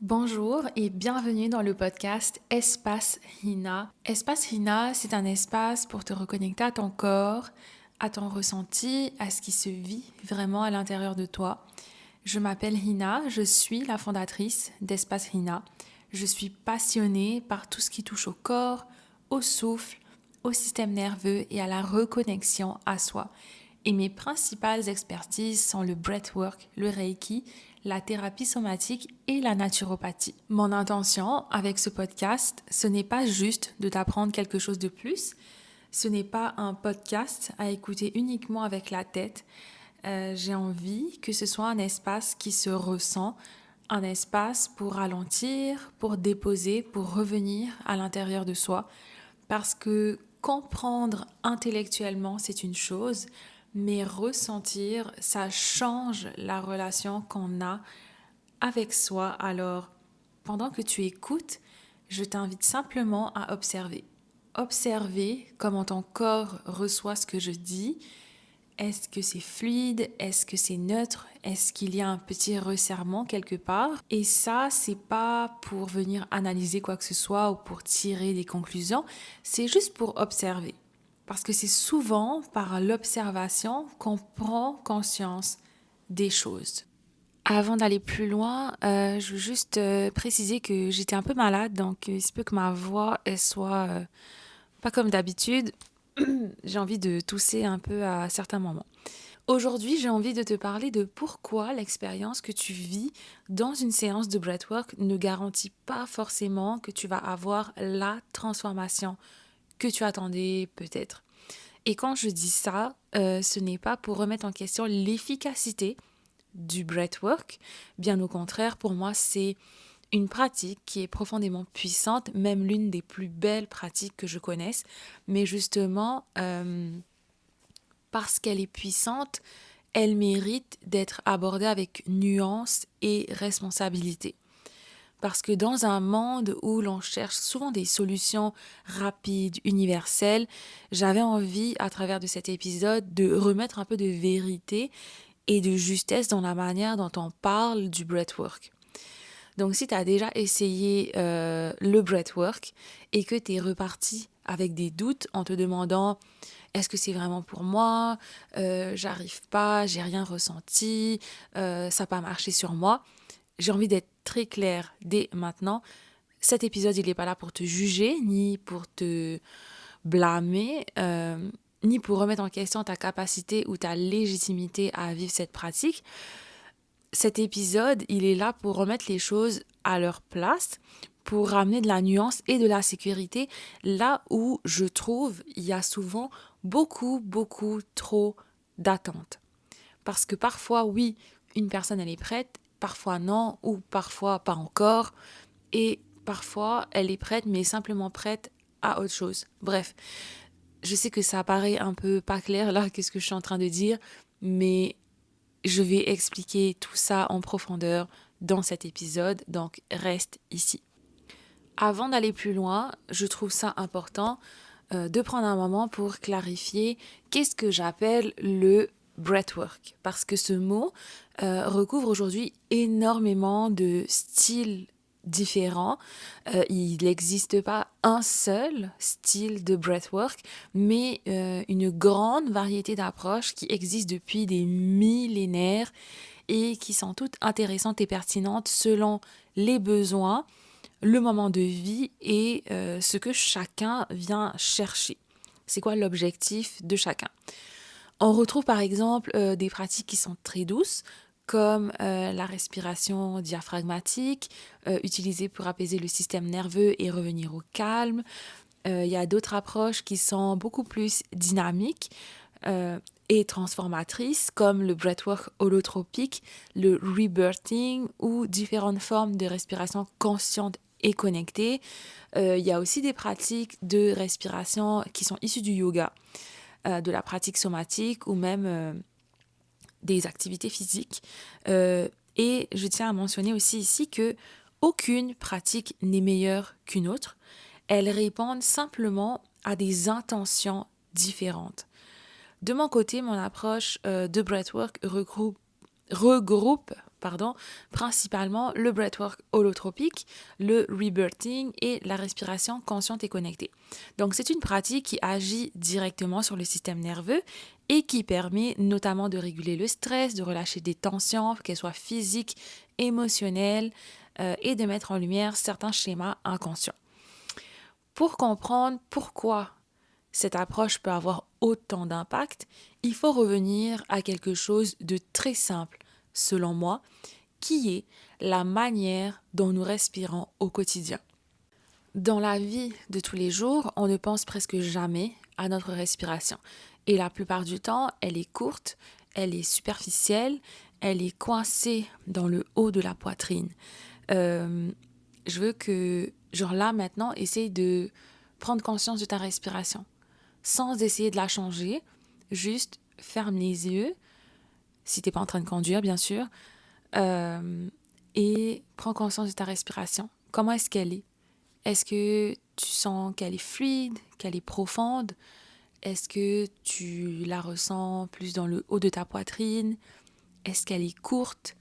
Bonjour et bienvenue dans le podcast Espace Hina. Espace Hina, c'est un espace pour te reconnecter à ton corps, à ton ressenti, à ce qui se vit vraiment à l'intérieur de toi. Je m'appelle Hina, je suis la fondatrice d'Espace Hina. Je suis passionnée par tout ce qui touche au corps, au souffle, au système nerveux et à la reconnexion à soi. Et mes principales expertises sont le breathwork, le reiki, la thérapie somatique et la naturopathie. Mon intention avec ce podcast, ce n'est pas juste de t'apprendre quelque chose de plus, ce n'est pas un podcast à écouter uniquement avec la tête. J'ai envie que ce soit un espace qui se ressent, un espace pour ralentir, pour déposer, pour revenir à l'intérieur de soi. Parce que comprendre intellectuellement, c'est une chose, mais ressentir, ça change la relation qu'on a avec soi. Alors, pendant que tu écoutes, je t'invite simplement à observer. Observer comment ton corps reçoit ce que je dis. Est-ce que c'est fluide? Est-ce que c'est neutre? Est-ce qu'il y a un petit resserrement quelque part? Et ça, c'est pas pour venir analyser quoi que ce soit ou pour tirer des conclusions, c'est juste pour observer. Parce que c'est souvent par l'observation qu'on prend conscience des choses. Avant d'aller plus loin, je veux juste préciser que j'étais un peu malade, donc il se peut que ma voix elle soit pas comme d'habitude. J'ai envie de tousser un peu à certains moments. Aujourd'hui, j'ai envie de te parler de pourquoi l'expérience que tu vis dans une séance de breathwork ne garantit pas forcément que tu vas avoir la transformation que tu attendais peut-être. Et quand je dis ça, ce n'est pas pour remettre en question l'efficacité du breathwork. Bien au contraire, pour moi, c'est une pratique qui est profondément puissante, même l'une des plus belles pratiques que je connaisse. Mais justement, parce qu'elle est puissante, elle mérite d'être abordée avec nuance et responsabilité. Parce que dans un monde où l'on cherche souvent des solutions rapides, universelles, j'avais envie, à travers de cet épisode, de remettre un peu de vérité et de justesse dans la manière dont on parle du breathwork. Donc si tu as déjà essayé le breathwork et que tu es reparti avec des doutes en te demandant est-ce que c'est vraiment pour moi, j'arrive pas, j'ai rien ressenti, ça n'a pas marché sur moi, j'ai envie d'être très claire dès maintenant. Cet épisode, il n'est pas là pour te juger, ni pour te blâmer, ni pour remettre en question ta capacité ou ta légitimité à vivre cette pratique. Cet épisode, il est là pour remettre les choses à leur place, pour ramener de la nuance et de la sécurité là où je trouve il y a souvent beaucoup trop d'attentes. Parce que parfois, oui, une personne elle est prête, parfois non, ou parfois pas encore, et parfois elle est prête mais simplement prête à autre chose. Bref, je sais que ça paraît un peu pas clair là, qu'est-ce que je suis en train de dire, mais je vais expliquer tout ça en profondeur dans cet épisode, donc reste ici. Avant d'aller plus loin, je trouve ça important de prendre un moment pour clarifier qu'est-ce que j'appelle le breathwork. Parce que ce mot recouvre aujourd'hui énormément de styles différents. Il n'existe pas un seul style de breathwork, mais une grande variété d'approches qui existent depuis des millénaires et qui sont toutes intéressantes et pertinentes selon les besoins, le moment de vie et ce que chacun vient chercher. C'est quoi l'objectif de chacun? On retrouve par exemple des pratiques qui sont très douces, comme la respiration diaphragmatique, utilisée pour apaiser le système nerveux et revenir au calme. Il y a d'autres approches qui sont beaucoup plus dynamiques et transformatrices, comme le breathwork holotropique, le rebirthing ou différentes formes de respiration consciente et connectée. Il y a aussi des pratiques de respiration qui sont issues du yoga, de la pratique somatique ou même des activités physiques. Et je tiens à mentionner aussi ici que aucune pratique n'est meilleure qu'une autre. Elles répondent simplement à des intentions différentes. De mon côté, mon approche de breathwork regroupe principalement le breathwork holotropique, le rebirthing et la respiration consciente et connectée. Donc, c'est une pratique qui agit directement sur le système nerveux et qui permet notamment de réguler le stress, de relâcher des tensions, qu'elles soient physiques, émotionnelles, et de mettre en lumière certains schémas inconscients. Pour comprendre pourquoi cette approche peut avoir autant d'impact, il faut revenir à quelque chose de très simple, selon moi, qui est la manière dont nous respirons au quotidien. Dans la vie de tous les jours, on ne pense presque jamais à notre respiration. Et la plupart du temps, elle est courte, elle est superficielle, elle est coincée dans le haut de la poitrine. Je veux que, genre là, maintenant, essaye de prendre conscience de ta respiration, sans essayer de la changer. Juste ferme les yeux, si t'es pas en train de conduire, bien sûr, et prends conscience de ta respiration. Comment est-ce qu'elle est? Est-ce que tu sens qu'elle est fluide, qu'elle est profonde? Est-ce que tu la ressens plus dans le haut de ta poitrine? Est-ce qu'elle est courte?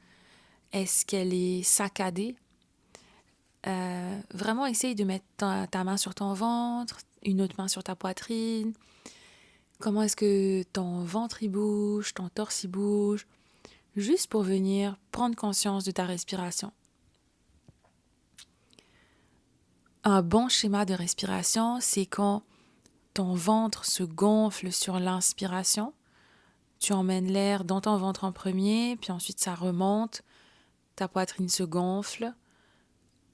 Est-ce qu'elle est saccadée? Vraiment, essaye de mettre ta main sur ton ventre, une autre main sur ta poitrine. Comment est-ce que ton ventre y bouge, ton torse y bouge? Juste pour venir prendre conscience de ta respiration. Un bon schéma de respiration, c'est quand ton ventre se gonfle sur l'inspiration. Tu emmènes l'air dans ton ventre en premier, puis ensuite ça remonte, ta poitrine se gonfle.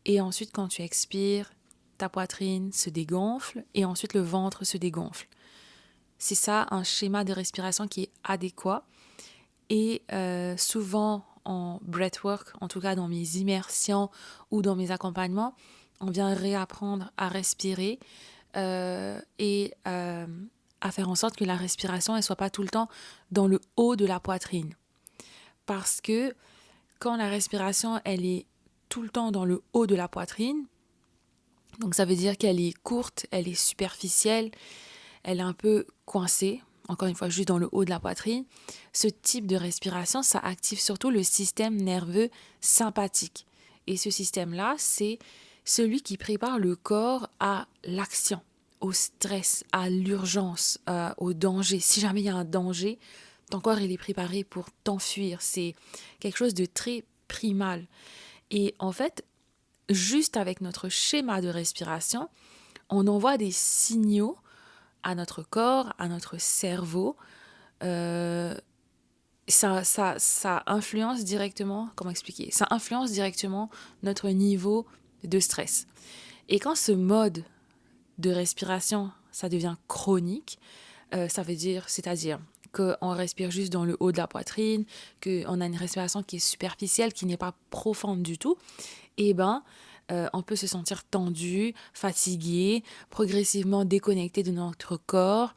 Et ensuite, quand tu expires, ta poitrine se dégonfle et ensuite le ventre se dégonfle. C'est ça, un schéma de respiration qui est adéquat. Et souvent en breathwork, en tout cas dans mes immersions ou dans mes accompagnements, on vient réapprendre à respirer et à faire en sorte que la respiration ne soit pas tout le temps dans le haut de la poitrine. Parce que quand la respiration, elle est tout le temps dans le haut de la poitrine, donc ça veut dire qu'elle est courte, elle est superficielle, elle est un peu coincée, encore une fois juste dans le haut de la poitrine. Ce type de respiration, ça active surtout le système nerveux sympathique. Et ce système-là, c'est celui qui prépare le corps à l'action, au stress, à l'urgence, au danger. Si jamais il y a un danger, ton corps il est préparé pour t'enfuir. C'est quelque chose de très primal. Et en fait, juste avec notre schéma de respiration, on envoie des signaux à notre corps, à notre cerveau. Ça influence directement, comment expliquer? Ça influence directement notre niveau de stress. Et quand ce mode de respiration, ça devient chronique, ça veut dire, c'est-à-dire qu'on respire juste dans le haut de la poitrine, qu'on a une respiration qui est superficielle, qui n'est pas profonde du tout, eh ben, on peut se sentir tendu, fatigué, progressivement déconnecté de notre corps.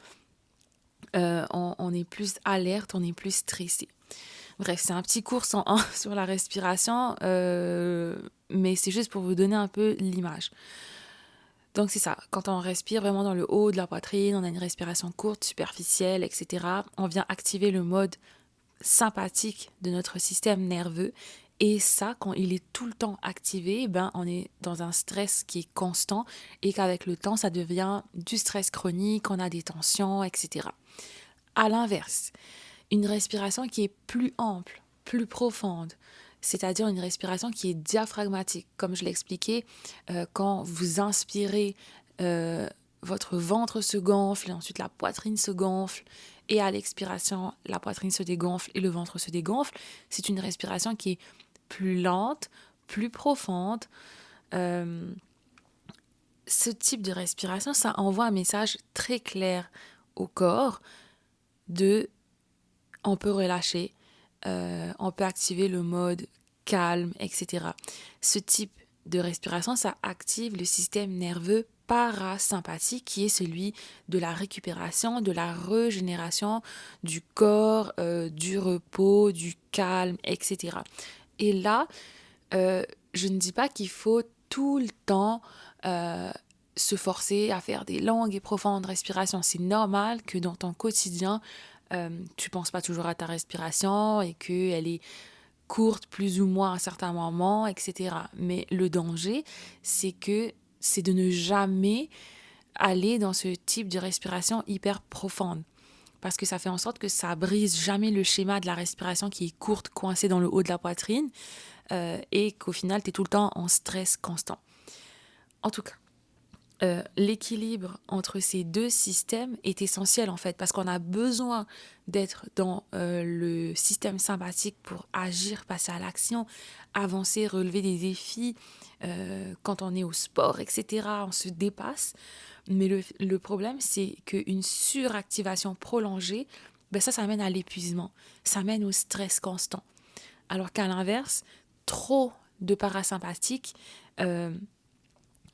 On est plus alerte, on est plus stressé. Bref, c'est un petit cours 101 sur la respiration, mais c'est juste pour vous donner un peu l'image. Donc c'est ça, quand on respire vraiment dans le haut de la poitrine, on a une respiration courte, superficielle, etc. On vient activer le mode sympathique de notre système nerveux. Et ça, quand il est tout le temps activé, ben, on est dans un stress qui est constant et qu'avec le temps, ça devient du stress chronique, on a des tensions, etc. À l'inverse, une respiration qui est plus ample, plus profonde, c'est-à-dire une respiration qui est diaphragmatique. Comme je l'ai expliqué, quand vous inspirez, votre ventre se gonfle et ensuite la poitrine se gonfle et à l'expiration, la poitrine se dégonfle et le ventre se dégonfle. C'est une respiration qui est plus lente, plus profonde. Ce type de respiration, ça envoie un message très clair au corps de on peut relâcher, on peut activer le mode calme, etc. Ce type de respiration, ça active le système nerveux parasympathique qui est celui de la récupération, de la régénération du corps, du repos, du calme, etc. Et là, je ne dis pas qu'il faut tout le temps se forcer à faire des longues et profondes respirations. C'est normal que dans ton quotidien, tu ne penses pas toujours à ta respiration et qu'elle est courte plus ou moins à certains moments, etc. Mais le danger, c'est de ne jamais aller dans ce type de respiration hyper profonde. Parce que ça fait en sorte que ça brise jamais le schéma de la respiration qui est courte, coincée dans le haut de la poitrine, et qu'au final, tu es tout le temps en stress constant. En tout cas, l'équilibre entre ces deux systèmes est essentiel en fait, parce qu'on a besoin d'être dans le système sympathique pour agir, passer à l'action, avancer, relever des défis, quand on est au sport, etc., on se dépasse. Mais le problème, c'est qu'une suractivation prolongée, ben ça mène à l'épuisement, ça mène au stress constant. Alors qu'à l'inverse, trop de parasympathique, euh,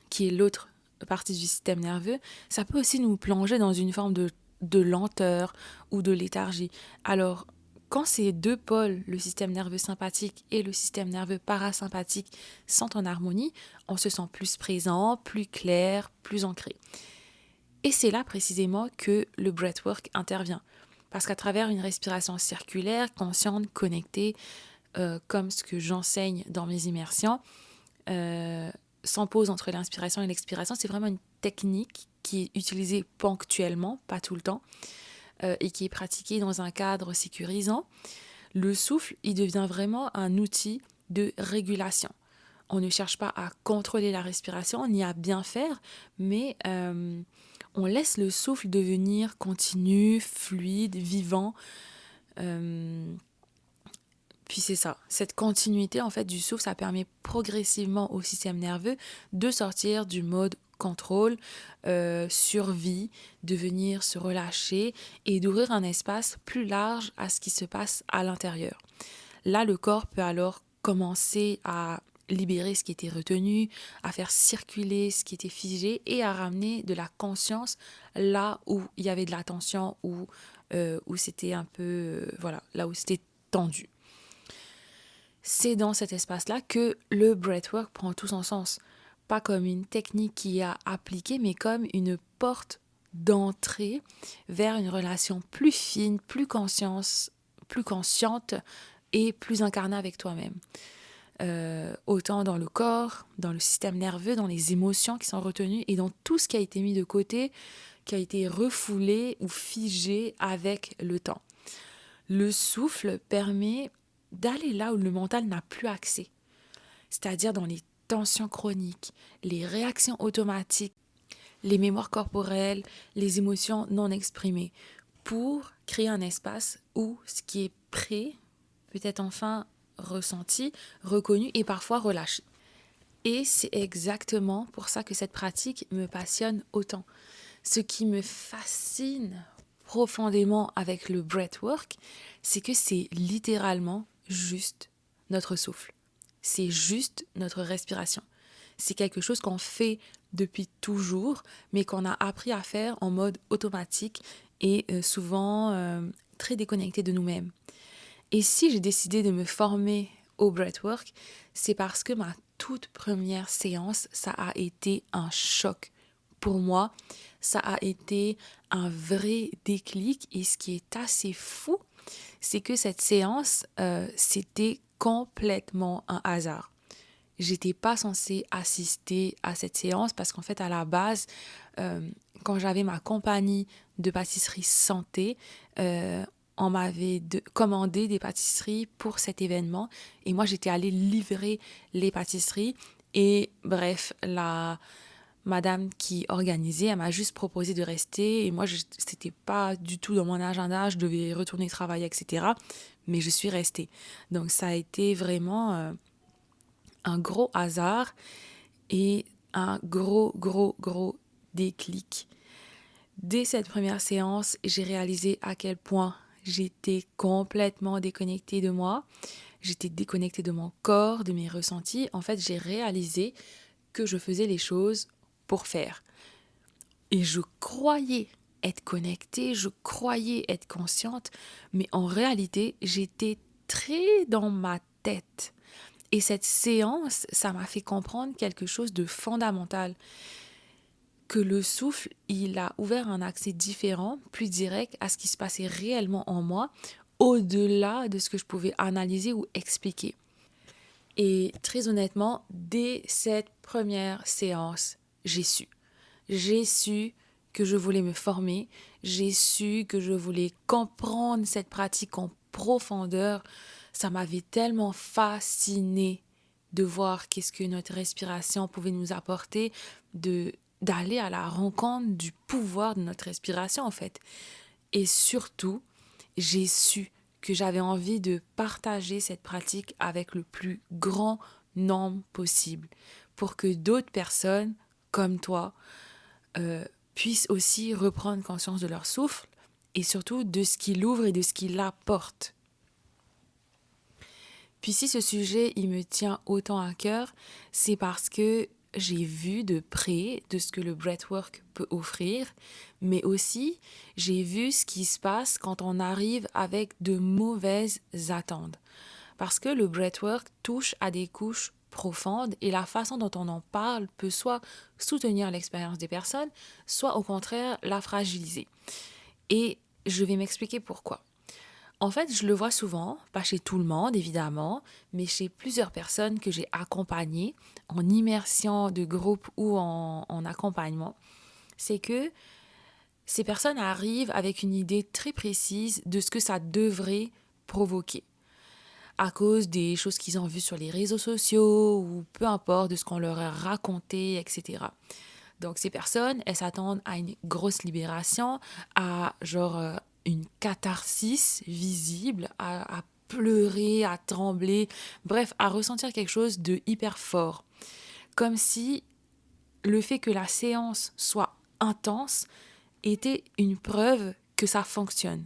qui est l'autre partie du système nerveux, ça peut aussi nous plonger dans une forme de lenteur ou de léthargie. Alors, quand ces deux pôles, le système nerveux sympathique et le système nerveux parasympathique, sont en harmonie, on se sent plus présent, plus clair, plus ancré. Et c'est là précisément que le breathwork intervient. Parce qu'à travers une respiration circulaire, consciente, connectée, comme ce que j'enseigne dans mes immersions, sans pause entre l'inspiration et l'expiration, c'est vraiment une technique qui est utilisée ponctuellement, pas tout le temps, et qui est pratiquée dans un cadre sécurisant. Le souffle, il devient vraiment un outil de régulation. On ne cherche pas à contrôler la respiration ni à bien faire, mais on laisse le souffle devenir continu, fluide, vivant. Puis c'est ça, cette continuité en fait du souffle, ça permet progressivement au système nerveux de sortir du mode contrôle, survie, de venir se relâcher et d'ouvrir un espace plus large à ce qui se passe à l'intérieur. Là, le corps peut alors commencer à libérer ce qui était retenu, à faire circuler ce qui était figé et à ramener de la conscience là où il y avait de la tension, où c'était un peu, voilà, là où c'était tendu. C'est dans cet espace-là que le breathwork prend tout son sens. Pas comme une technique qui est à appliquer, mais comme une porte d'entrée vers une relation plus fine, plus consciente et plus incarnée avec toi-même. Autant dans le corps, dans le système nerveux, dans les émotions qui sont retenues et dans tout ce qui a été mis de côté, qui a été refoulé ou figé avec le temps. Le souffle permet d'aller là où le mental n'a plus accès, c'est-à-dire dans les tensions chroniques, les réactions automatiques, les mémoires corporelles, les émotions non exprimées, pour créer un espace où ce qui est prêt peut être enfin ressenti, reconnu et parfois relâché. Et c'est exactement pour ça que cette pratique me passionne autant. Ce qui me fascine profondément avec le breathwork, c'est que c'est littéralement juste notre souffle. C'est juste notre respiration. C'est quelque chose qu'on fait depuis toujours, mais qu'on a appris à faire en mode automatique et souvent très déconnecté de nous-mêmes. Et si j'ai décidé de me former au breathwork, c'est parce que ma toute première séance, ça a été un choc. Pour moi, ça a été un vrai déclic. Et ce qui est assez fou, c'est que cette séance, c'était complètement un hasard. J'étais pas censée assister à cette séance parce qu'en fait, à la base, quand j'avais ma compagnie de pâtisserie santé, on m'avait commandé des pâtisseries pour cet événement et moi, j'étais allée livrer les pâtisseries et bref, la madame qui organisait, elle m'a juste proposé de rester et moi, c'était pas du tout dans mon agenda, je devais retourner travailler, etc. Mais je suis restée. Donc, ça a été vraiment un gros hasard et un gros déclic. Dès cette première séance, j'ai réalisé à quel point j'étais complètement déconnectée de moi. J'étais déconnectée de mon corps, de mes ressentis. En fait, j'ai réalisé que je faisais les choses pour faire. Et je croyais être connectée, je croyais être consciente, mais en réalité, j'étais très dans ma tête. Et cette séance, ça m'a fait comprendre quelque chose de fondamental, que le souffle, il a ouvert un accès différent, plus direct à ce qui se passait réellement en moi, au-delà de ce que je pouvais analyser ou expliquer. Et très honnêtement, dès cette première séance, j'ai su. J'ai su que je voulais me former, j'ai su que je voulais comprendre cette pratique en profondeur. Ça m'avait tellement fasciné de voir qu'est-ce que notre respiration pouvait nous apporter, d'aller à la rencontre du pouvoir de notre respiration en fait. Et surtout, j'ai su que j'avais envie de partager cette pratique avec le plus grand nombre possible pour que d'autres personnes comme toi euh, puissent aussi reprendre conscience de leur souffle et surtout de ce qu'il ouvre et de ce qu'il apporte. Puis si ce sujet, il me tient autant à cœur, c'est parce que j'ai vu de près de ce que le breathwork peut offrir, mais aussi j'ai vu ce qui se passe quand on arrive avec de mauvaises attentes. Parce que le breathwork touche à des couches profondes et la façon dont on en parle peut soit soutenir l'expérience des personnes, soit au contraire la fragiliser. Et je vais m'expliquer pourquoi. En fait, je le vois souvent, pas chez tout le monde évidemment, mais chez plusieurs personnes que j'ai accompagnées en immersion de groupe ou en accompagnement. C'est que ces personnes arrivent avec une idée très précise de ce que ça devrait provoquer à cause des choses qu'ils ont vues sur les réseaux sociaux ou peu importe de ce qu'on leur a raconté, etc. Donc ces personnes, elles s'attendent à une grosse libération, à une catharsis visible, à pleurer, à trembler, bref, à ressentir quelque chose de hyper fort. Comme si le fait que la séance soit intense était une preuve que ça fonctionne.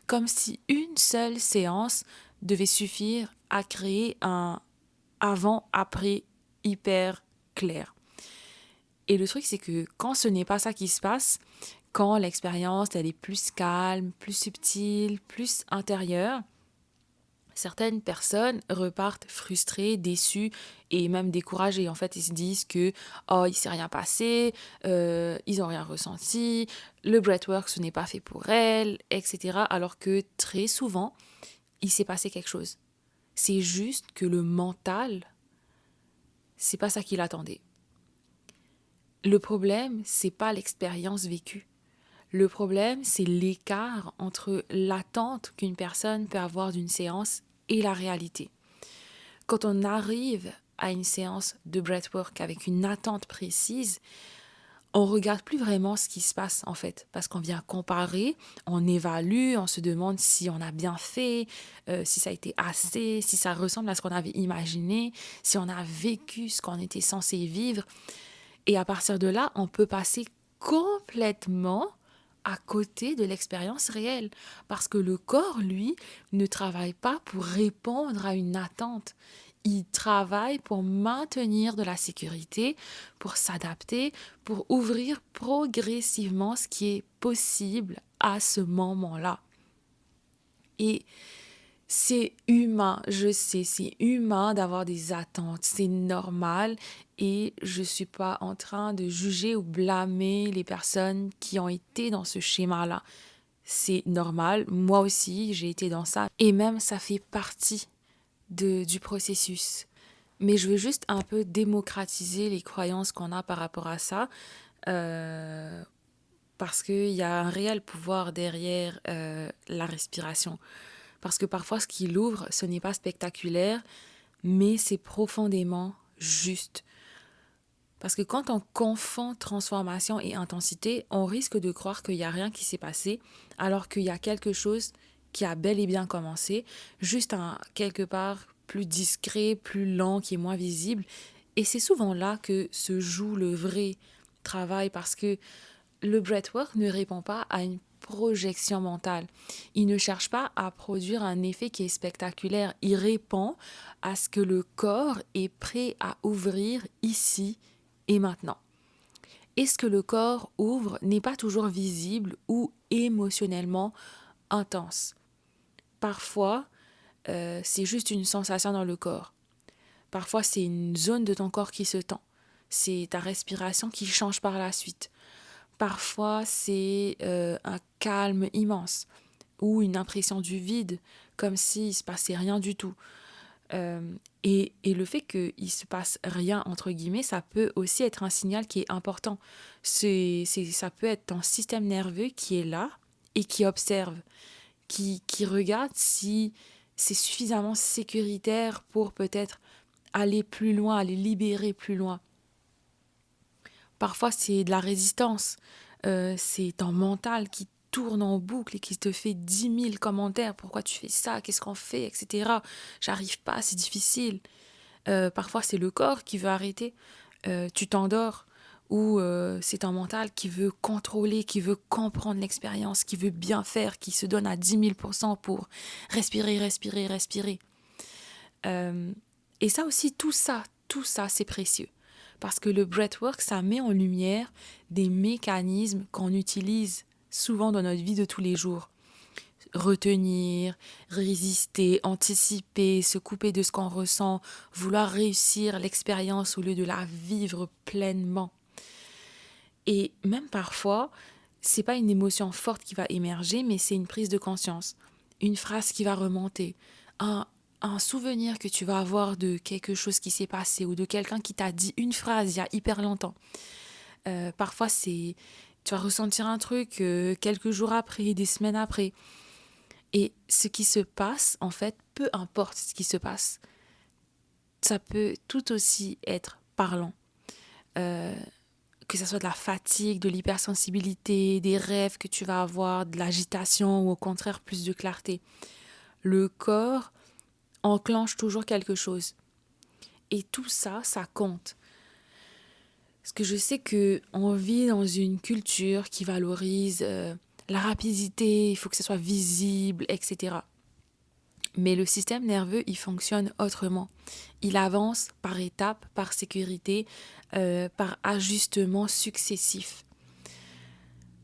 Comme si une seule séance devait suffire à créer un avant-après hyper clair. Et le truc, c'est que quand ce n'est pas ça qui se passe, quand l'expérience, elle est plus calme, plus subtile, plus intérieure, certaines personnes repartent frustrées, déçues et même découragées. En fait, ils se disent que oh, il s'est rien passé, ils n'ont rien ressenti, le breathwork, ce n'est pas fait pour elles, etc. Alors que très souvent, il s'est passé quelque chose. C'est juste que le mental, c'est pas ça qu'il attendait. Le problème, c'est pas l'expérience vécue. Le problème, c'est l'écart entre l'attente qu'une personne peut avoir d'une séance et la réalité. Quand on arrive à une séance de breathwork avec une attente précise, on regarde plus vraiment ce qui se passe en fait, parce qu'on vient comparer, on évalue, on se demande si on a bien fait, si ça a été assez, si ça ressemble à ce qu'on avait imaginé, si on a vécu ce qu'on était censé vivre. Et à partir de là, on peut passer complètement à côté de l'expérience réelle. Parce que le corps, lui, ne travaille pas pour répondre à une attente. Il travaille pour maintenir de la sécurité, pour s'adapter, pour ouvrir progressivement ce qui est possible à ce moment-là. Et c'est humain, je sais, c'est humain d'avoir des attentes, c'est normal et je suis pas en train de juger ou blâmer les personnes qui ont été dans ce schéma-là. C'est normal, moi aussi j'ai été dans ça et même ça fait partie du processus. Mais je veux juste un peu démocratiser les croyances qu'on a par rapport à ça euh, parce qu'il y a un réel pouvoir derrière la respiration. Parce que parfois, ce qui l'ouvre, ce n'est pas spectaculaire, mais c'est profondément juste. Parce que quand on confond transformation et intensité, on risque de croire qu'il n'y a rien qui s'est passé, alors qu'il y a quelque chose qui a bel et bien commencé, juste quelque part plus discret, plus lent, qui est moins visible. Et c'est souvent là que se joue le vrai travail, parce que le breathwork ne répond pas à une projection mentale. Il ne cherche pas à produire un effet qui est spectaculaire. Il répond à ce que le corps est prêt à ouvrir ici et maintenant. Et ce que le corps ouvre n'est pas toujours visible ou émotionnellement intense. Parfois, c'est juste une sensation dans le corps. Parfois, c'est une zone de ton corps qui se tend. C'est ta respiration qui change par la suite. Parfois, c'est un calme immense ou une impression du vide, comme s'il ne se passait rien du tout. Et le fait qu'il ne se passe rien, entre guillemets, ça peut aussi être un signal qui est important. Ça peut être ton système nerveux qui est là et qui observe, qui regarde si c'est suffisamment sécuritaire pour peut-être aller plus loin, aller libérer plus loin. Parfois, c'est de la résistance. C'est ton mental qui tourne en boucle et qui te fait 10 000 commentaires. Pourquoi tu fais ça? Qu'est-ce qu'on fait? Etc. J'arrive pas, c'est difficile. Parfois, c'est le corps qui veut arrêter. Tu t'endors. Ou c'est ton mental qui veut contrôler, qui veut comprendre l'expérience, qui veut bien faire, qui se donne à 10 000% pour respirer, respirer, respirer. Et ça aussi, tout ça, c'est précieux. Parce que le breathwork, ça met en lumière des mécanismes qu'on utilise souvent dans notre vie de tous les jours. Retenir, résister, anticiper, se couper de ce qu'on ressent, vouloir réussir l'expérience au lieu de la vivre pleinement. Et même parfois, c'est pas une émotion forte qui va émerger, mais c'est une prise de conscience, une phrase qui va remonter, un souvenir que tu vas avoir de quelque chose qui s'est passé ou de quelqu'un qui t'a dit une phrase il y a hyper longtemps. Parfois, tu vas ressentir un truc quelques jours après, des semaines après. Et ce qui se passe, en fait, peu importe ce qui se passe, ça peut tout aussi être parlant. Que ce soit de la fatigue, de l'hypersensibilité, des rêves que tu vas avoir, de l'agitation ou au contraire plus de clarté. Le corps enclenche toujours quelque chose. Et tout ça, ça compte. Parce que je sais qu'on vit dans une culture qui valorise la rapidité, il faut que ce soit visible, etc. Mais le système nerveux, il fonctionne autrement. Il avance par étapes, par sécurité, par ajustements successifs.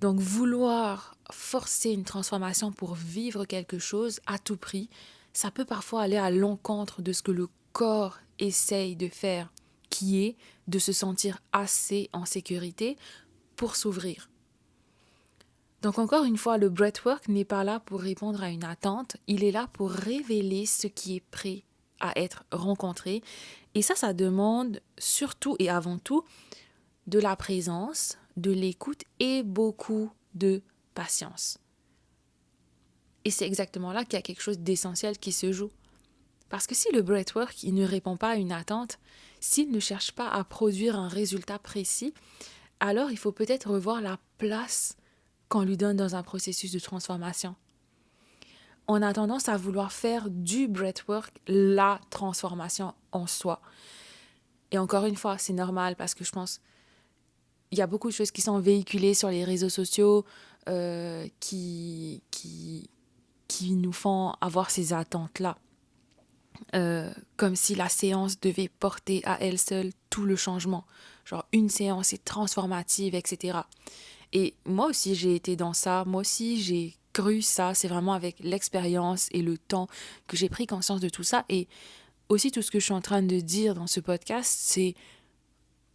Donc vouloir forcer une transformation pour vivre quelque chose à tout prix, ça peut parfois aller à l'encontre de ce que le corps essaye de faire, qui est de se sentir assez en sécurité pour s'ouvrir. Donc encore une fois, le breathwork n'est pas là pour répondre à une attente, il est là pour révéler ce qui est prêt à être rencontré. Et ça demande surtout et avant tout de la présence, de l'écoute et beaucoup de patience. Et c'est exactement là qu'il y a quelque chose d'essentiel qui se joue. Parce que si le breathwork il ne répond pas à une attente, s'il ne cherche pas à produire un résultat précis, alors il faut peut-être revoir la place qu'on lui donne dans un processus de transformation. On a tendance à vouloir faire du breathwork la transformation en soi. Et encore une fois, c'est normal parce que je pense il y a beaucoup de choses qui sont véhiculées sur les réseaux sociaux qui nous font avoir ces attentes-là. Comme si la séance devait porter à elle seule tout le changement. Genre une séance est transformative, etc. Et moi aussi, j'ai été dans ça. Moi aussi, j'ai cru ça. C'est vraiment avec l'expérience et le temps que j'ai pris conscience de tout ça. Et aussi, tout ce que je suis en train de dire dans ce podcast, c'est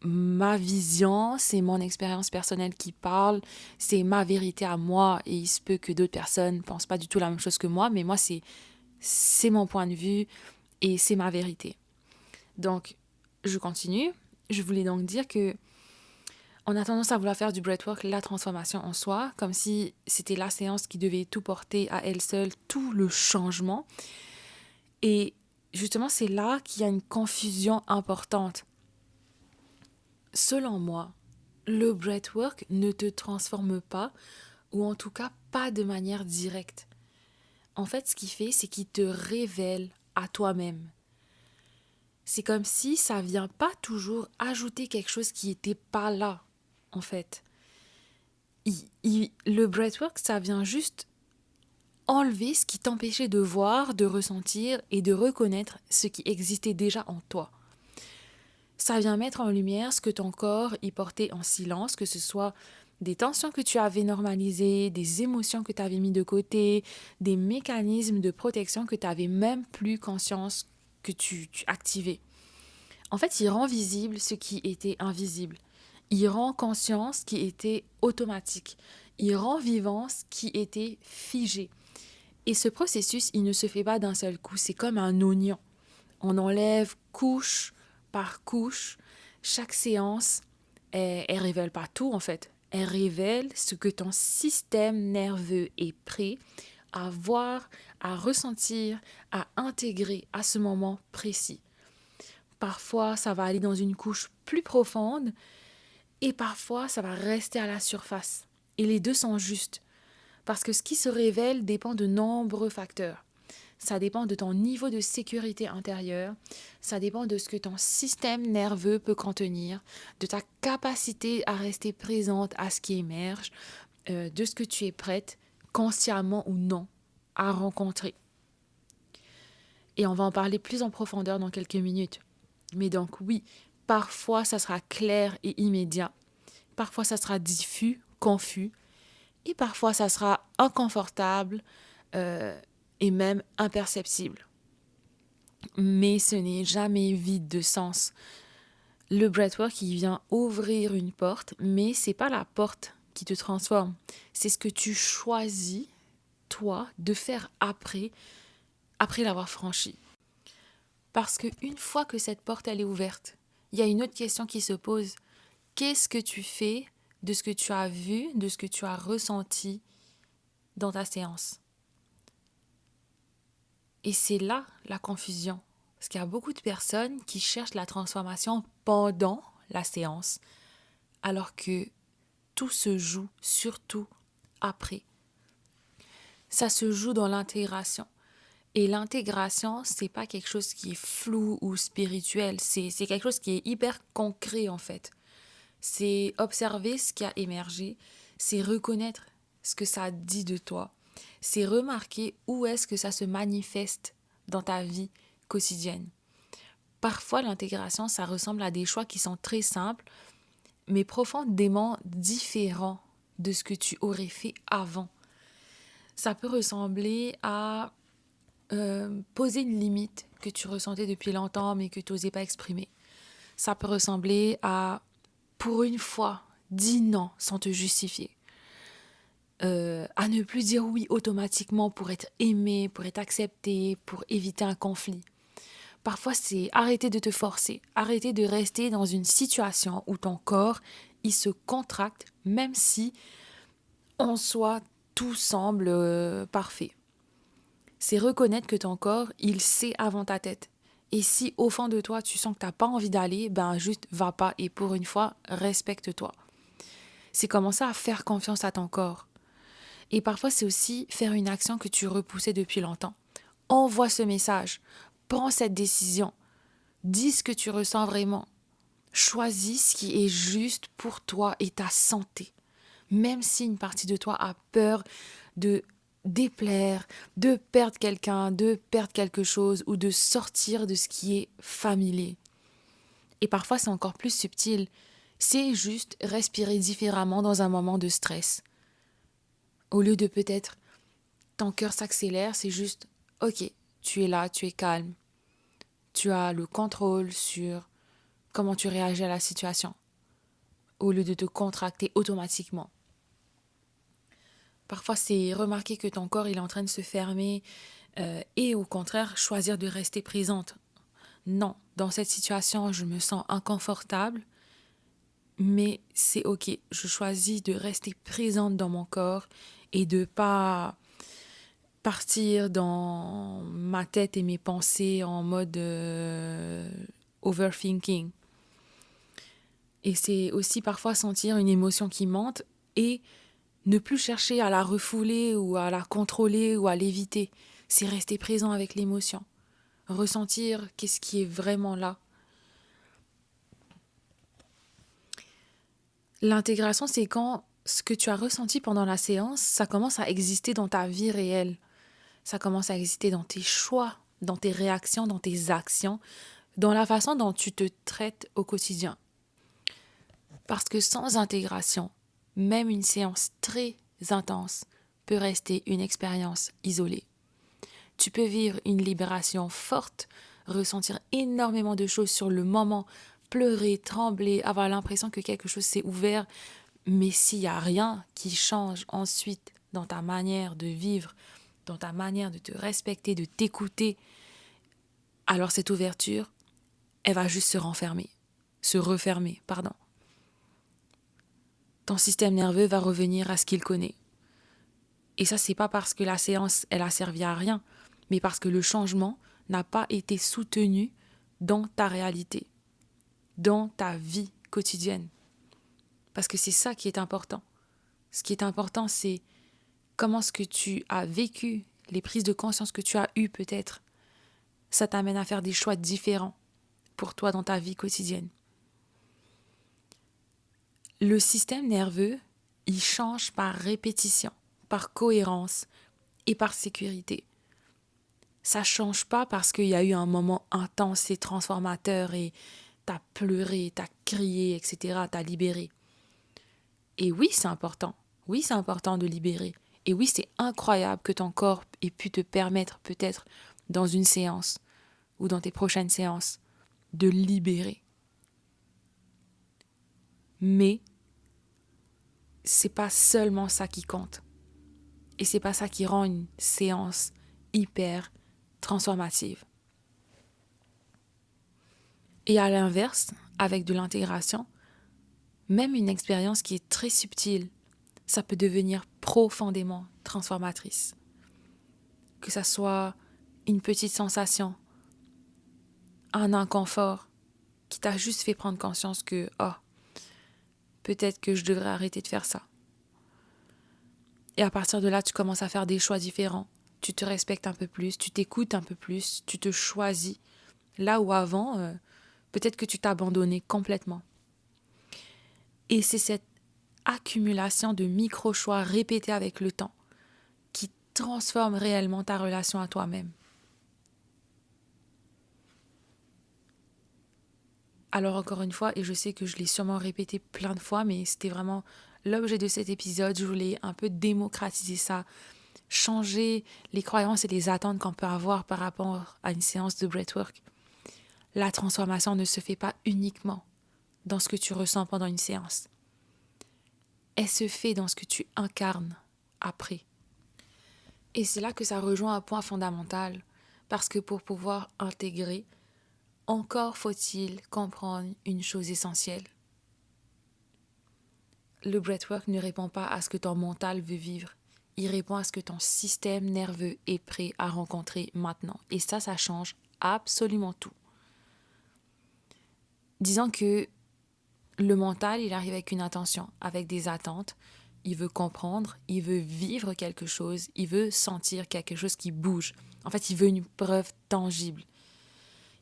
ma vision, c'est mon expérience personnelle qui parle, c'est ma vérité à moi. Et il se peut que d'autres personnes ne pensent pas du tout la même chose que moi, mais moi, c'est mon point de vue et c'est ma vérité. Donc, je continue. Je voulais donc dire que on a tendance à vouloir faire du breathwork la transformation en soi, comme si c'était la séance qui devait tout porter à elle seule, tout le changement. Et justement, c'est là qu'il y a une confusion importante. Selon moi, le breathwork ne te transforme pas, ou en tout cas pas de manière directe. En fait, ce qu'il fait, c'est qu'il te révèle à toi-même. C'est comme si ça vient pas toujours ajouter quelque chose qui n'était pas là, en fait. Le breathwork, ça vient juste enlever ce qui t'empêchait de voir, de ressentir et de reconnaître ce qui existait déjà en toi. Ça vient mettre en lumière ce que ton corps y portait en silence, que ce soit des tensions que tu avais normalisées, des émotions que tu avais mis de côté, des mécanismes de protection que tu n'avais même plus conscience que tu activais. En fait, il rend visible ce qui était invisible. Il rend conscient ce qui était automatique. Il rend vivant ce qui était figé. Et ce processus, il ne se fait pas d'un seul coup, c'est comme un oignon. On enlève couche par couche. Chaque séance, elle révèle pas tout en fait. Elle révèle ce que ton système nerveux est prêt à voir, à ressentir, à intégrer à ce moment précis. Parfois, ça va aller dans une couche plus profonde et parfois, ça va rester à la surface. Et les deux sont justes parce que ce qui se révèle dépend de nombreux facteurs. Ça dépend de ton niveau de sécurité intérieure, ça dépend de ce que ton système nerveux peut contenir, de ta capacité à rester présente à ce qui émerge, de ce que tu es prête, consciemment ou non, à rencontrer. Et on va en parler plus en profondeur dans quelques minutes. Mais donc oui, parfois ça sera clair et immédiat, parfois ça sera diffus, confus, et parfois ça sera inconfortable et même imperceptible. Mais ce n'est jamais vide de sens. Le breathwork, il vient ouvrir une porte, mais c'est pas la porte qui te transforme. C'est ce que tu choisis, toi, de faire après l'avoir franchie. Parce qu'une fois que cette porte, elle est ouverte, il y a une autre question qui se pose. Qu'est-ce que tu fais de ce que tu as vu, de ce que tu as ressenti dans ta séance? Et c'est là la confusion. Parce qu'il y a beaucoup de personnes qui cherchent la transformation pendant la séance, alors que tout se joue surtout après. Ça se joue dans l'intégration. Et l'intégration, c'est pas quelque chose qui est flou ou spirituel, c'est quelque chose qui est hyper concret en fait. C'est observer ce qui a émergé, c'est reconnaître ce que ça dit de toi, c'est remarquer où est-ce que ça se manifeste dans ta vie quotidienne. Parfois, l'intégration, ça ressemble à des choix qui sont très simples, mais profondément différents de ce que tu aurais fait avant. Ça peut ressembler à poser une limite que tu ressentais depuis longtemps, mais que tu n'osais pas exprimer. Ça peut ressembler à, pour une fois, dire non sans te justifier. À ne plus dire oui automatiquement pour être aimé, pour être accepté, pour éviter un conflit. Parfois, c'est arrêter de te forcer, arrêter de rester dans une situation où ton corps, il se contracte, même si en soi, tout semble parfait. C'est reconnaître que ton corps, il sait avant ta tête. Et si au fond de toi, tu sens que tu n'as pas envie d'aller, ben juste va pas et pour une fois, respecte-toi. C'est commencer à faire confiance à ton corps. Et parfois, c'est aussi faire une action que tu repoussais depuis longtemps. Envoie ce message. Prends cette décision. Dis ce que tu ressens vraiment. Choisis ce qui est juste pour toi et ta santé. Même si une partie de toi a peur de déplaire, de perdre quelqu'un, de perdre quelque chose ou de sortir de ce qui est familier. Et parfois, c'est encore plus subtil. C'est juste respirer différemment dans un moment de stress. Au lieu de peut-être ton cœur s'accélère, c'est juste ok, tu es là, tu es calme. Tu as le contrôle sur comment tu réagis à la situation, au lieu de te contracter automatiquement. Parfois, c'est remarquer que ton corps il est en train de se fermer et au contraire, choisir de rester présente. Non, dans cette situation, je me sens inconfortable, mais c'est ok. Je choisis de rester présente dans mon corps et de pas partir dans ma tête et mes pensées en mode overthinking. Et c'est aussi parfois sentir une émotion qui monte et ne plus chercher à la refouler ou à la contrôler ou à l'éviter. C'est rester présent avec l'émotion. Ressentir qu'est-ce qui est vraiment là. L'intégration, c'est quand ce que tu as ressenti pendant la séance, ça commence à exister dans ta vie réelle. Ça commence à exister dans tes choix, dans tes réactions, dans tes actions, dans la façon dont tu te traites au quotidien. Parce que sans intégration, même une séance très intense peut rester une expérience isolée. Tu peux vivre une libération forte, ressentir énormément de choses sur le moment, pleurer, trembler, avoir l'impression que quelque chose s'est ouvert, mais s'il n'y a rien qui change ensuite dans ta manière de vivre dans ta manière de te respecter, de t'écouter, alors cette ouverture, elle va juste se refermer, pardon. Ton système nerveux va revenir à ce qu'il connaît. Et ça, c'est pas parce que la séance, elle a servi à rien, mais parce que le changement n'a pas été soutenu dans ta réalité, dans ta vie quotidienne. Parce que c'est ça qui est important. Ce qui est important, c'est comment ce que tu as vécu, les prises de conscience que tu as eues peut-être, ça t'amène à faire des choix différents pour toi dans ta vie quotidienne. Le système nerveux, il change par répétition, par cohérence et par sécurité. Ça change pas parce qu'il y a eu un moment intense et transformateur et t'as pleuré, t'as crié, etc., t'as libéré. Et oui, c'est important. Oui, c'est important de libérer. Et oui, c'est incroyable que ton corps ait pu te permettre peut-être dans une séance ou dans tes prochaines séances de libérer. Mais c'est pas seulement ça qui compte. Et c'est pas ça qui rend une séance hyper transformative. Et à l'inverse, avec de l'intégration, même une expérience qui est très subtile, ça peut devenir profondément transformatrice. Que ça soit une petite sensation, un inconfort qui t'a juste fait prendre conscience que, peut-être que je devrais arrêter de faire ça. Et à partir de là, tu commences à faire des choix différents. Tu te respectes un peu plus, tu t'écoutes un peu plus, tu te choisis. Là où avant, peut-être que tu t'abandonnais complètement. Et c'est cette accumulation de micro-choix répétés avec le temps qui transforme réellement ta relation à toi-même. Alors encore une fois, et je sais que je l'ai sûrement répété plein de fois, mais c'était vraiment l'objet de cet épisode, je voulais un peu démocratiser ça, changer les croyances et les attentes qu'on peut avoir par rapport à une séance de breathwork. La transformation ne se fait pas uniquement dans ce que tu ressens pendant une séance. Elle se fait dans ce que tu incarnes après. Et c'est là que ça rejoint un point fondamental, parce que pour pouvoir intégrer, encore faut-il comprendre une chose essentielle. Le breathwork ne répond pas à ce que ton mental veut vivre. Il répond à ce que ton système nerveux est prêt à rencontrer maintenant. Et ça change absolument tout. Disons que le mental, il arrive avec une intention, avec des attentes. Il veut comprendre, il veut vivre quelque chose, il veut sentir quelque chose qui bouge. En fait, il veut une preuve tangible.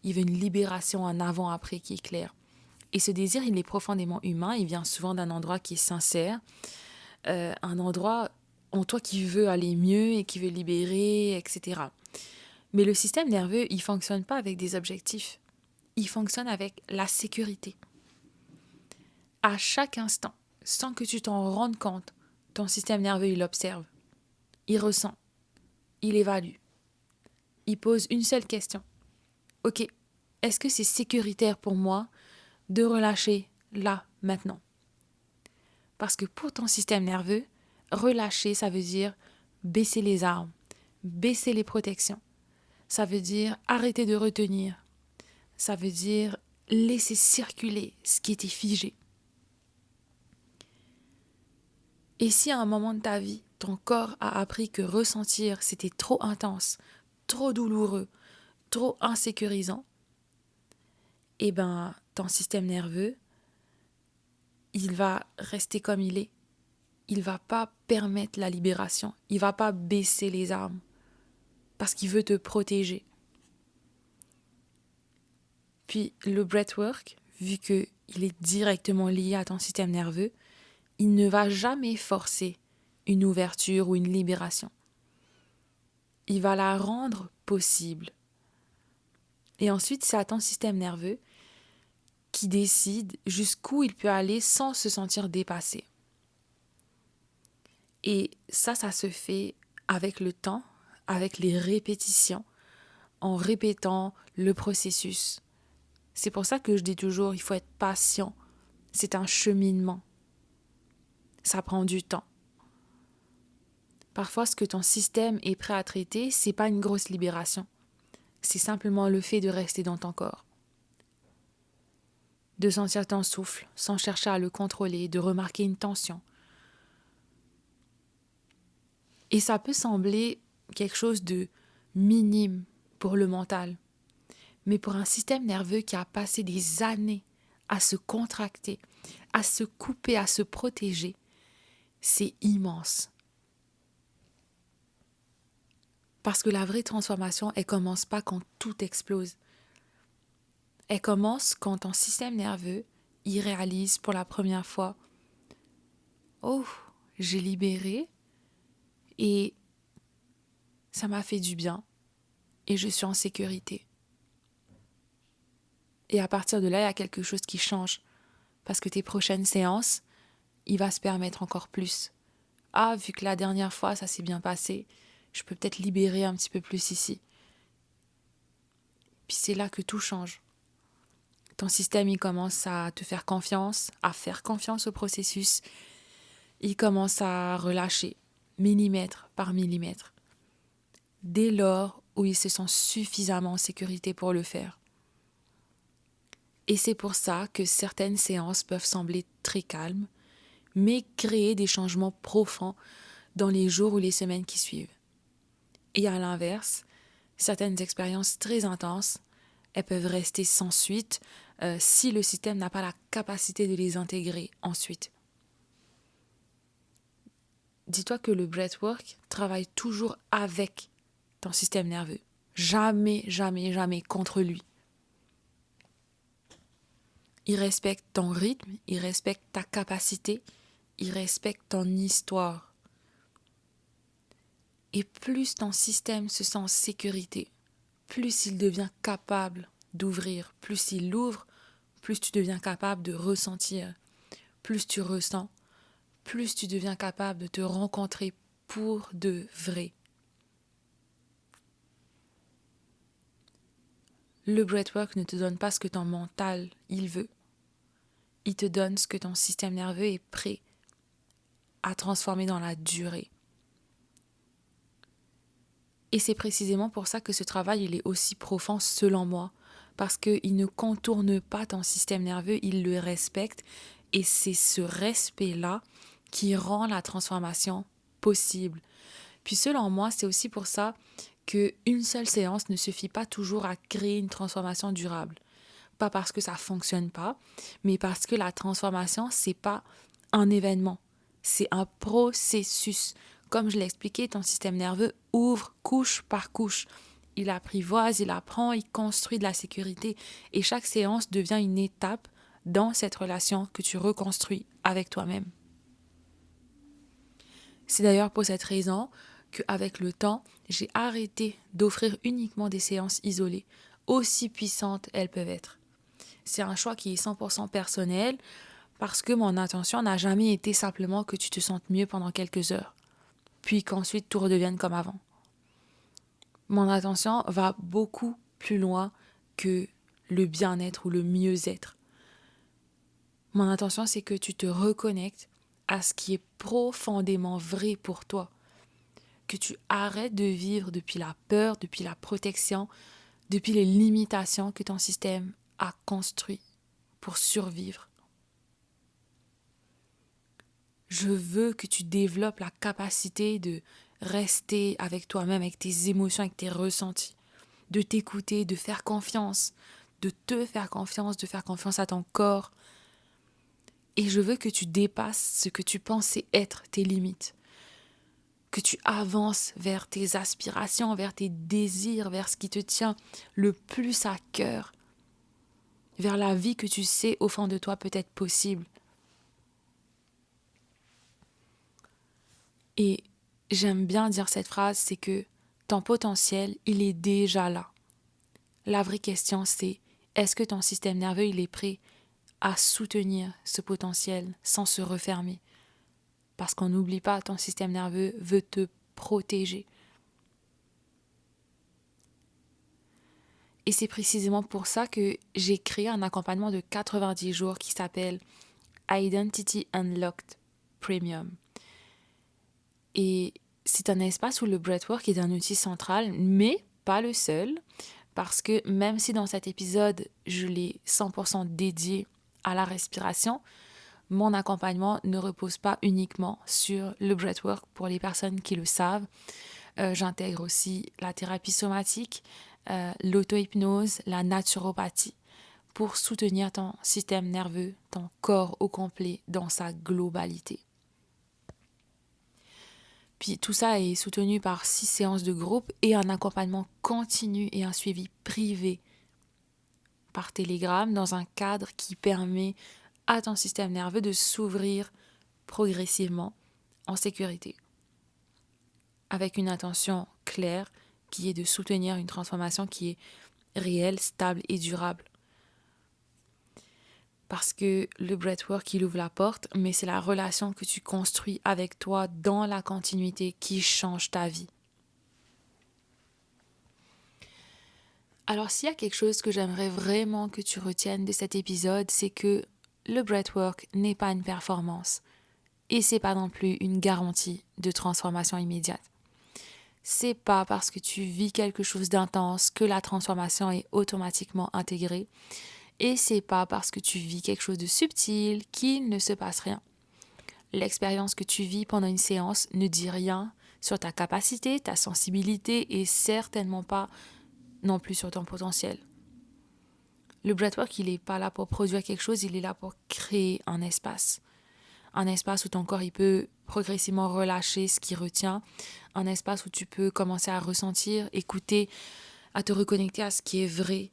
Il veut une libération, un avant-après qui est clair. Et ce désir, il est profondément humain. Il vient souvent d'un endroit qui est sincère, un endroit en toi qui veut aller mieux et qui veut libérer, etc. Mais le système nerveux, il ne fonctionne pas avec des objectifs. Il fonctionne avec la sécurité. À chaque instant, sans que tu t'en rendes compte, ton système nerveux, il observe, il ressent, il évalue. Il pose une seule question. Ok, est-ce que c'est sécuritaire pour moi de relâcher là, maintenant? Parce que pour ton système nerveux, relâcher, ça veut dire baisser les armes, baisser les protections. Ça veut dire arrêter de retenir. Ça veut dire laisser circuler ce qui était figé. Et si à un moment de ta vie, ton corps a appris que ressentir, c'était trop intense, trop douloureux, trop insécurisant, eh ben, ton système nerveux, il va rester comme il est. Il va pas permettre la libération. Il va pas baisser les armes parce qu'il veut te protéger. Puis le breathwork, vu qu'il est directement lié à ton système nerveux, il ne va jamais forcer une ouverture ou une libération. Il va la rendre possible. Et ensuite, c'est à ton système nerveux qui décide jusqu'où il peut aller sans se sentir dépassé. Et ça se fait avec le temps, avec les répétitions, en répétant le processus. C'est pour ça que je dis toujours, il faut être patient. C'est un cheminement. Ça prend du temps. Parfois, ce que ton système est prêt à traiter, c'est pas une grosse libération. C'est simplement le fait de rester dans ton corps. De sentir ton souffle sans chercher à le contrôler, de remarquer une tension. Et ça peut sembler quelque chose de minime pour le mental. Mais pour un système nerveux qui a passé des années à se contracter, à se couper, à se protéger, c'est immense. Parce que la vraie transformation, elle commence pas quand tout explose. Elle commence quand ton système nerveux, il réalise pour la première fois, oh, j'ai libéré et ça m'a fait du bien et je suis en sécurité. Et à partir de là, il y a quelque chose qui change. Parce que tes prochaines séances, il va se permettre encore plus. Ah, vu que la dernière fois, ça s'est bien passé, je peux peut-être libérer un petit peu plus ici. Puis c'est là que tout change. Ton système, il commence à te faire confiance, à faire confiance au processus. Il commence à relâcher, millimètre par millimètre. Dès lors où il se sent suffisamment en sécurité pour le faire. Et c'est pour ça que certaines séances peuvent sembler très calmes, mais créer des changements profonds dans les jours ou les semaines qui suivent. Et à l'inverse, certaines expériences très intenses, elles peuvent rester sans suite si le système n'a pas la capacité de les intégrer ensuite. Dis-toi que le breathwork travaille toujours avec ton système nerveux. Jamais, jamais, jamais contre lui. Il respecte ton rythme, il respecte ta capacité, il respecte ton histoire. Et plus ton système se sent en sécurité, plus il devient capable d'ouvrir. Plus il ouvre, plus tu deviens capable de ressentir. Plus tu ressens, plus tu deviens capable de te rencontrer pour de vrai. Le breathwork ne te donne pas ce que ton mental, il veut. Il te donne ce que ton système nerveux est prêt à transformer dans la durée. Et c'est précisément pour ça que ce travail, il est aussi profond selon moi. Parce qu'il ne contourne pas ton système nerveux, il le respecte. Et c'est ce respect-là qui rend la transformation possible. Puis selon moi, c'est aussi pour ça qu'une seule séance ne suffit pas toujours à créer une transformation durable. Pas parce que ça ne fonctionne pas, mais parce que la transformation, c'est pas un événement. C'est un processus. Comme je l'ai expliqué, ton système nerveux ouvre couche par couche. Il apprivoise, il apprend, il construit de la sécurité. Et chaque séance devient une étape dans cette relation que tu reconstruis avec toi-même. C'est d'ailleurs pour cette raison qu'avec le temps, j'ai arrêté d'offrir uniquement des séances isolées, aussi puissantes elles peuvent être. C'est un choix qui est 100% personnel parce que mon intention n'a jamais été simplement que tu te sentes mieux pendant quelques heures, puis qu'ensuite tout redevienne comme avant. Mon intention va beaucoup plus loin que le bien-être ou le mieux-être. Mon intention, c'est que tu te reconnectes à ce qui est profondément vrai pour toi. Que tu arrêtes de vivre depuis la peur, depuis la protection, depuis les limitations que ton système a construites pour survivre. Je veux que tu développes la capacité de rester avec toi-même, avec tes émotions, avec tes ressentis, de t'écouter, de faire confiance, de te faire confiance, de faire confiance à ton corps. Et je veux que tu dépasses ce que tu pensais être tes limites, que tu avances vers tes aspirations, vers tes désirs, vers ce qui te tient le plus à cœur, vers la vie que tu sais au fond de toi peut être possible. Et j'aime bien dire cette phrase, c'est que ton potentiel, il est déjà là. La vraie question, c'est est-ce que ton système nerveux, il est prêt à soutenir ce potentiel sans se refermer? Parce qu'on n'oublie pas, ton système nerveux veut te protéger. Et c'est précisément pour ça que j'ai créé un accompagnement de 90 jours qui s'appelle Identity Unlocked Premium. Et c'est un espace où le breathwork est un outil central, mais pas le seul, parce que même si dans cet épisode, je l'ai 100% dédié à la respiration, mon accompagnement ne repose pas uniquement sur le breathwork pour les personnes qui le savent. J'intègre aussi la thérapie somatique, l'auto-hypnose, la naturopathie pour soutenir ton système nerveux, ton corps au complet dans sa globalité. Puis tout ça est soutenu par 6 séances de groupe et un accompagnement continu et un suivi privé par Telegram dans un cadre qui permet à ton système nerveux de s'ouvrir progressivement en sécurité, avec une intention claire qui est de soutenir une transformation qui est réelle, stable et durable. Parce que le breathwork, il ouvre la porte, mais c'est la relation que tu construis avec toi dans la continuité qui change ta vie. Alors, s'il y a quelque chose que j'aimerais vraiment que tu retiennes de cet épisode, c'est que le breathwork n'est pas une performance et c'est pas non plus une garantie de transformation immédiate. C'est pas parce que tu vis quelque chose d'intense que la transformation est automatiquement intégrée. Et c'est pas parce que tu vis quelque chose de subtil qu'il ne se passe rien. L'expérience que tu vis pendant une séance ne dit rien sur ta capacité, ta sensibilité et certainement pas non plus sur ton potentiel. Le breathwork, il n'est pas là pour produire quelque chose, il est là pour créer un espace. Un espace où ton corps il peut progressivement relâcher ce qui retient. Un espace où tu peux commencer à ressentir, écouter, à te reconnecter à ce qui est vrai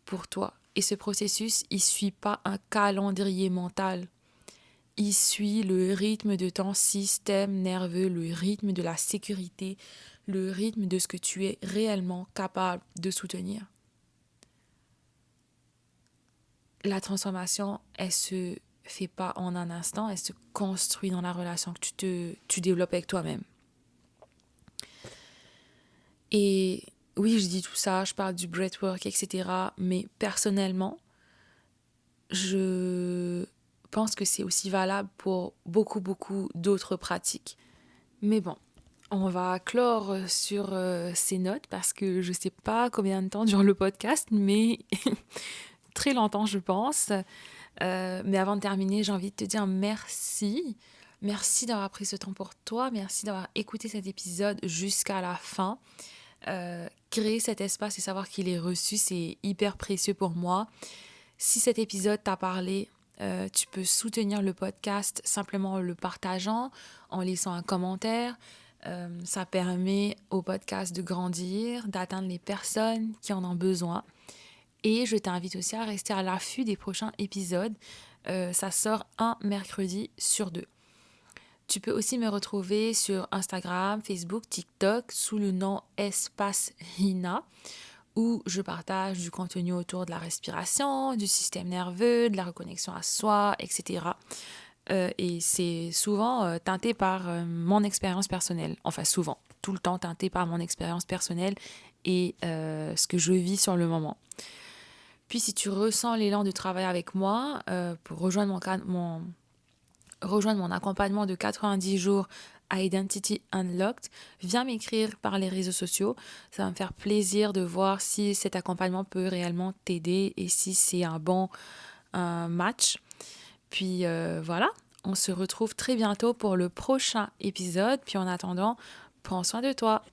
pour toi. Et ce processus, il ne suit pas un calendrier mental. Il suit le rythme de ton système nerveux, le rythme de la sécurité, le rythme de ce que tu es réellement capable de soutenir. La transformation, elle se fait pas en un instant, elle se construit dans la relation que tu développes avec toi-même. Et oui, je dis tout ça, je parle du breathwork, etc. Mais personnellement, je pense que c'est aussi valable pour beaucoup d'autres pratiques. Mais bon, on va clore sur ces notes parce que je sais pas combien de temps dure le podcast, mais très longtemps, je pense. Mais avant de terminer, j'ai envie de te dire merci. Merci d'avoir pris ce temps pour toi. Merci d'avoir écouté cet épisode jusqu'à la fin. Créer cet espace et savoir qu'il est reçu, c'est hyper précieux pour moi. Si cet épisode t'a parlé, tu peux soutenir le podcast simplement en le partageant, en laissant un commentaire. Ça permet au podcast de grandir, d'atteindre les personnes qui en ont besoin. Et je t'invite aussi à rester à l'affût des prochains épisodes. Ça sort un mercredi sur 2. Tu peux aussi me retrouver sur Instagram, Facebook, TikTok sous le nom Espace Hina, où je partage du contenu autour de la respiration, du système nerveux, de la reconnexion à soi, etc. Et c'est souvent teinté par mon expérience personnelle. Enfin, souvent, tout le temps teinté par mon expérience personnelle et ce que je vis sur le moment. Puis si tu ressens l'élan de travailler avec moi pour rejoindre mon accompagnement de 90 jours à Identity Unlocked, viens m'écrire par les réseaux sociaux. Ça va me faire plaisir de voir si cet accompagnement peut réellement t'aider et si c'est un bon match. Puis voilà, on se retrouve très bientôt pour le prochain épisode. Puis en attendant, prends soin de toi.